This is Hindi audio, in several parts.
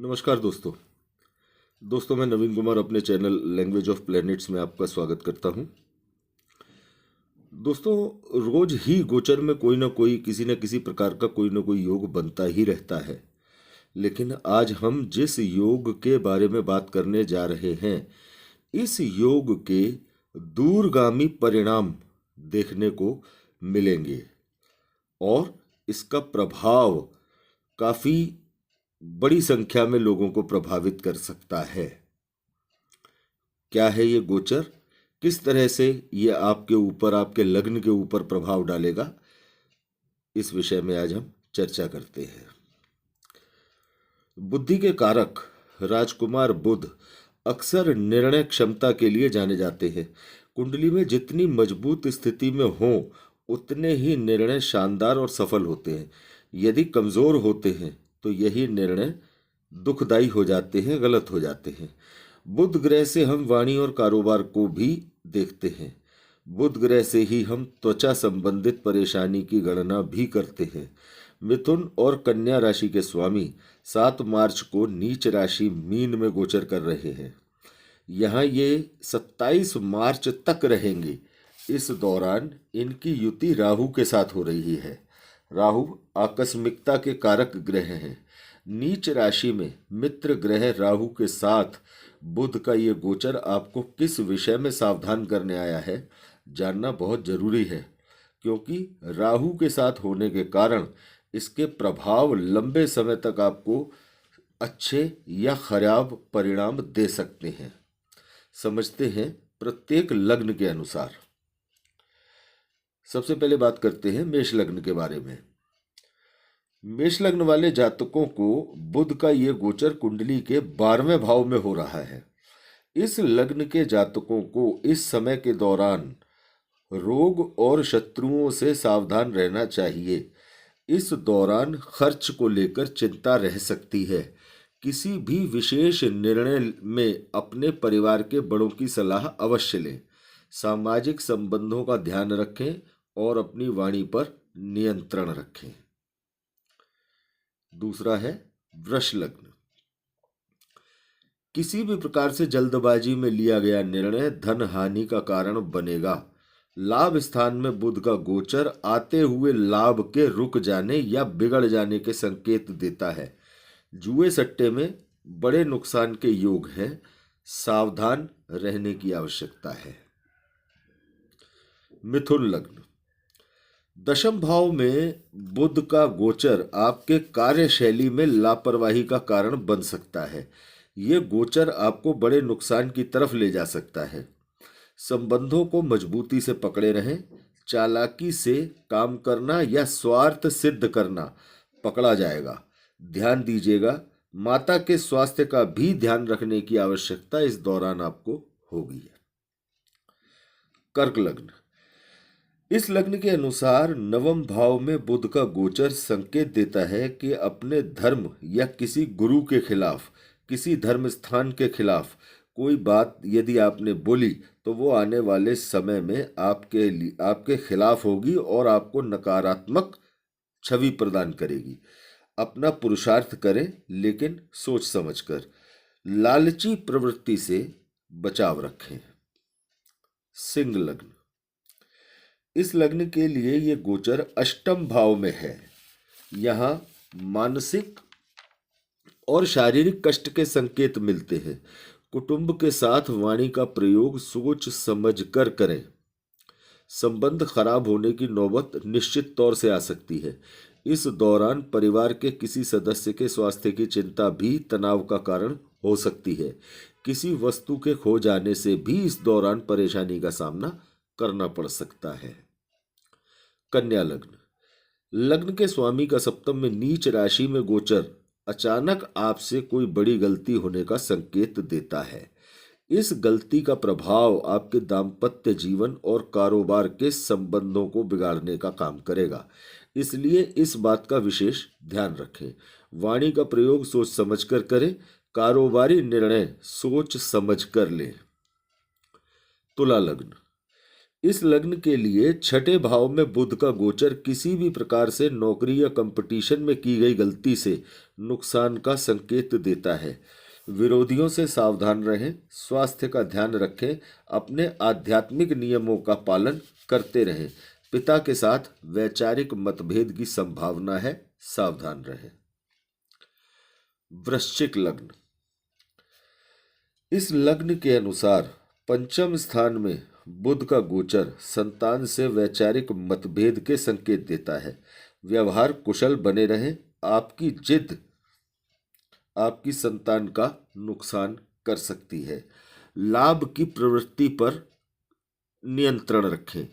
नमस्कार दोस्तों। मैं नवीन कुमार अपने चैनल लैंग्वेज ऑफ प्लैनेट्स में आपका स्वागत करता हूं। दोस्तों, रोज ही गोचर में कोई ना कोई किसी न किसी प्रकार का कोई ना कोई योग बनता ही रहता है। लेकिन आज हम जिस योग के बारे में बात करने जा रहे हैं, इस योग के दूरगामी परिणाम देखने को मिलेंगे और इसका प्रभाव काफी बड़ी संख्या में लोगों को प्रभावित कर सकता है। क्या है ये गोचर, किस तरह से ये आपके ऊपर, आपके लग्न के ऊपर प्रभाव डालेगा, इस विषय में आज हम चर्चा करते हैं। बुद्धि के कारक राजकुमार बुध अक्सर निर्णय क्षमता के लिए जाने जाते हैं। कुंडली में जितनी मजबूत स्थिति में हो, उतने ही निर्णय शानदार और सफल होते हैं। यदि कमजोर होते हैं तो यही निर्णय दुखदायी हो जाते हैं, गलत हो जाते हैं। बुध ग्रह से हम वाणी और कारोबार को भी देखते हैं। बुध ग्रह से ही हम त्वचा संबंधित परेशानी की गणना भी करते हैं। मिथुन और कन्या राशि के स्वामी 7 मार्च को नीच राशि मीन में गोचर कर रहे हैं। यहाँ ये 27 मार्च तक रहेंगे। इस दौरान इनकी युति राहु के साथ हो रही है। राहु आकस्मिकता के कारक ग्रह हैं। नीच राशि में मित्र ग्रह राहु के साथ बुध का ये गोचर आपको किस विषय में सावधान करने आया है, जानना बहुत जरूरी है, क्योंकि राहु के साथ होने के कारण इसके प्रभाव लंबे समय तक आपको अच्छे या खराब परिणाम दे सकते हैं। समझते हैं प्रत्येक लग्न के अनुसार। सबसे पहले बात करते हैं मेष लग्न के बारे में। मेष लग्न वाले जातकों को बुध का ये गोचर कुंडली के 12वें भाव में हो रहा है। इस लग्न के जातकों को इस समय के दौरान रोग और शत्रुओं से सावधान रहना चाहिए। इस दौरान खर्च को लेकर चिंता रह सकती है। किसी भी विशेष निर्णय में अपने परिवार के बड़ों की सलाह अवश्य लें। सामाजिक संबंधों का ध्यान रखें और अपनी वाणी पर नियंत्रण रखें। दूसरा है वृष लग्न। किसी भी प्रकार से जल्दबाजी में लिया गया निर्णय धन हानि का कारण बनेगा। लाभ स्थान में बुध का गोचर आते हुए लाभ के रुक जाने या बिगड़ जाने के संकेत देता है। जुए सट्टे में बड़े नुकसान के योग हैं। सावधान रहने की आवश्यकता है। मिथुन लग्न। दशम भाव में बुध का गोचर आपके कार्यशैली में लापरवाही का कारण बन सकता है। ये गोचर आपको बड़े नुकसान की तरफ ले जा सकता है। संबंधों को मजबूती से पकड़े रहें। चालाकी से काम करना या स्वार्थ सिद्ध करना पकड़ा जाएगा। ध्यान दीजिएगा, माता के स्वास्थ्य का भी ध्यान रखने की आवश्यकता इस दौरान आपको होगी। कर्क लग्न। इस लग्न के अनुसार नवम भाव में बुध का गोचर संकेत देता है कि अपने धर्म या किसी गुरु के खिलाफ, किसी धर्म स्थान के खिलाफ कोई बात यदि आपने बोली तो वो आने वाले समय में आपके खिलाफ होगी और आपको नकारात्मक छवि प्रदान करेगी। अपना पुरुषार्थ करें, लेकिन सोच समझकर। लालची प्रवृत्ति से बचाव रखें। सिंह लग्न। इस लग्न के लिए ये गोचर अष्टम भाव में है। यहाँ मानसिक और शारीरिक कष्ट के संकेत मिलते हैं। कुटुंब के साथ वाणी का प्रयोग सोच समझ कर करें। संबंध खराब होने की नौबत निश्चित तौर से आ सकती है। इस दौरान परिवार के किसी सदस्य के स्वास्थ्य की चिंता भी तनाव का कारण हो सकती है। किसी वस्तु के खो जाने से भी इस दौरान परेशानी का सामना करना पड़ सकता है। कन्या लग्न। लग्न के स्वामी का सप्तम में नीच राशि में गोचर अचानक आपसे कोई बड़ी गलती होने का संकेत देता है। इस गलती का प्रभाव आपके दाम्पत्य जीवन और कारोबार के संबंधों को बिगाड़ने का काम करेगा। इसलिए इस बात का विशेष ध्यान रखें। वाणी का प्रयोग सोच समझकर करें। कारोबारी निर्णय सोच समझ कर लें। तुला लग्न। इस लग्न के लिए छठे भाव में बुध का गोचर किसी भी प्रकार से नौकरी या कंपटीशन में की गई गलती से नुकसान का संकेत देता है। विरोधियों से सावधान रहें, स्वास्थ्य का ध्यान रखें, अपने आध्यात्मिक नियमों का पालन करते रहें। पिता के साथ वैचारिक मतभेद की संभावना है, सावधान रहें। वृश्चिक लग्न। इस लग्न के अनुसार पंचम स्थान में बुध का गोचर संतान से वैचारिक मतभेद के संकेत देता है। व्यवहार कुशल बने रहें। आपकी जिद आपकी संतान का नुकसान कर सकती है। लाभ की प्रवृत्ति पर नियंत्रण रखें।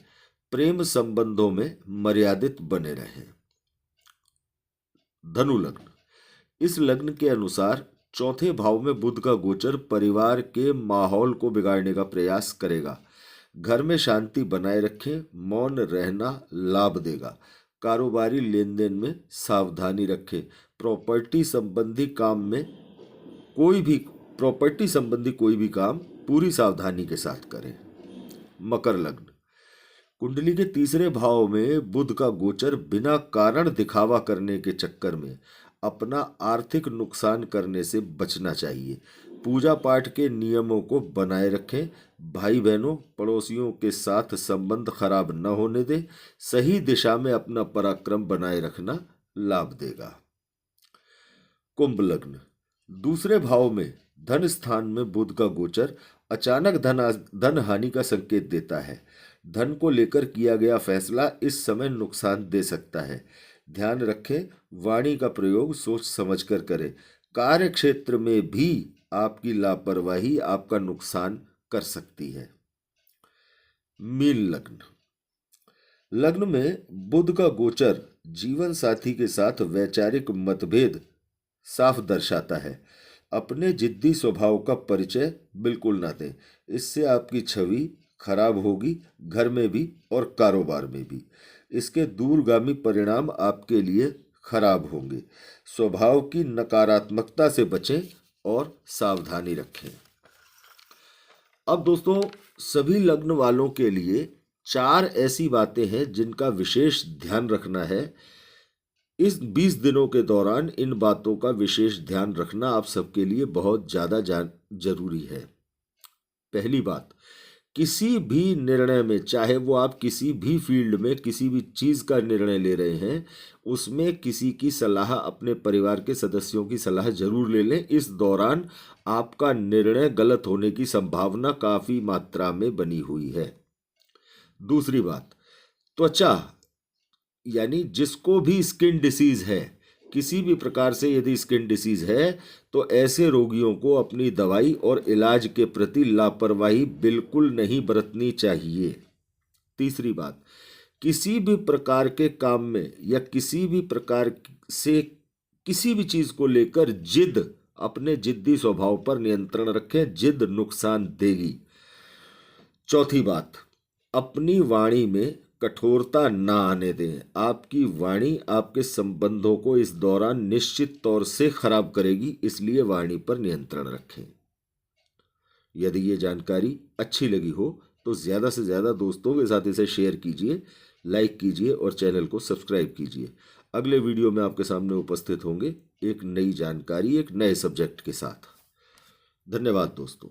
प्रेम संबंधों में मर्यादित बने रहें। धनु लग्न। इस लग्न के अनुसार चौथे भाव में बुध का गोचर परिवार के माहौल को बिगाड़ने का प्रयास करेगा। घर में शांति बनाए रखें। मौन रहना लाभ देगा। कारोबारी लेन देन में सावधानी रखें। प्रॉपर्टी संबंधी कोई भी काम पूरी सावधानी के साथ करें। मकर लग्न। कुंडली के तीसरे भाव में बुध का गोचर बिना कारण दिखावा करने के चक्कर में अपना आर्थिक नुकसान करने से बचना चाहिए। पूजा पाठ के नियमों को बनाए रखें। भाई बहनों पड़ोसियों के साथ संबंध खराब न होने दें। सही दिशा में अपना पराक्रम बनाए रखना लाभ देगा। कुंभ लग्न। दूसरे भाव में धन स्थान में बुध का गोचर अचानक धन हानि का संकेत देता है। धन को लेकर किया गया फैसला इस समय नुकसान दे सकता है। ध्यान रखें, वाणी का प्रयोग सोच समझकर करें। कार्य क्षेत्र में भी आपकी लापरवाही आपका नुकसान कर सकती है। मीन लग्न। लग्न में बुध का गोचर जीवन साथी के साथ वैचारिक मतभेद साफ दर्शाता है। अपने जिद्दी स्वभाव का परिचय बिल्कुल ना दें, इससे आपकी छवि खराब होगी, घर में भी और कारोबार में भी। इसके दूरगामी परिणाम आपके लिए खराब होंगे। स्वभाव की नकारात्मकता से बचें और सावधानी रखें। अब दोस्तों, सभी लग्न वालों के लिए 4 ऐसी बातें हैं जिनका विशेष ध्यान रखना है। इस 20 दिनों के दौरान इन बातों का विशेष ध्यान रखना आप सबके लिए बहुत ज़्यादा जरूरी है। पहली बात, किसी भी निर्णय में, चाहे वो आप किसी भी फील्ड में किसी भी चीज़ का निर्णय ले रहे हैं, उसमें किसी की सलाह, अपने परिवार के सदस्यों की सलाह जरूर ले लें। इस दौरान आपका निर्णय गलत होने की संभावना काफ़ी मात्रा में बनी हुई है। दूसरी बात, त्वचा यानी जिसको भी स्किन डिसीज है, किसी भी प्रकार से यदि स्किन डिसीज है तो ऐसे रोगियों को अपनी दवाई और इलाज के प्रति लापरवाही बिल्कुल नहीं बरतनी चाहिए। तीसरी बात, किसी भी प्रकार के काम में या किसी भी प्रकार से किसी भी चीज को लेकर अपने जिद्दी स्वभाव पर नियंत्रण रखें। जिद नुकसान देगी। चौथी बात, अपनी वाणी में कठोरता ना आने दें। आपकी वाणी आपके संबंधों को इस दौरान निश्चित तौर से खराब करेगी, इसलिए वाणी पर नियंत्रण रखें। यदि ये जानकारी अच्छी लगी हो तो ज़्यादा से ज़्यादा दोस्तों के साथ इसे शेयर कीजिए, लाइक कीजिए और चैनल को सब्सक्राइब कीजिए। अगले वीडियो में आपके सामने उपस्थित होंगे एक नई जानकारी, एक नए सब्जेक्ट के साथ। धन्यवाद दोस्तों।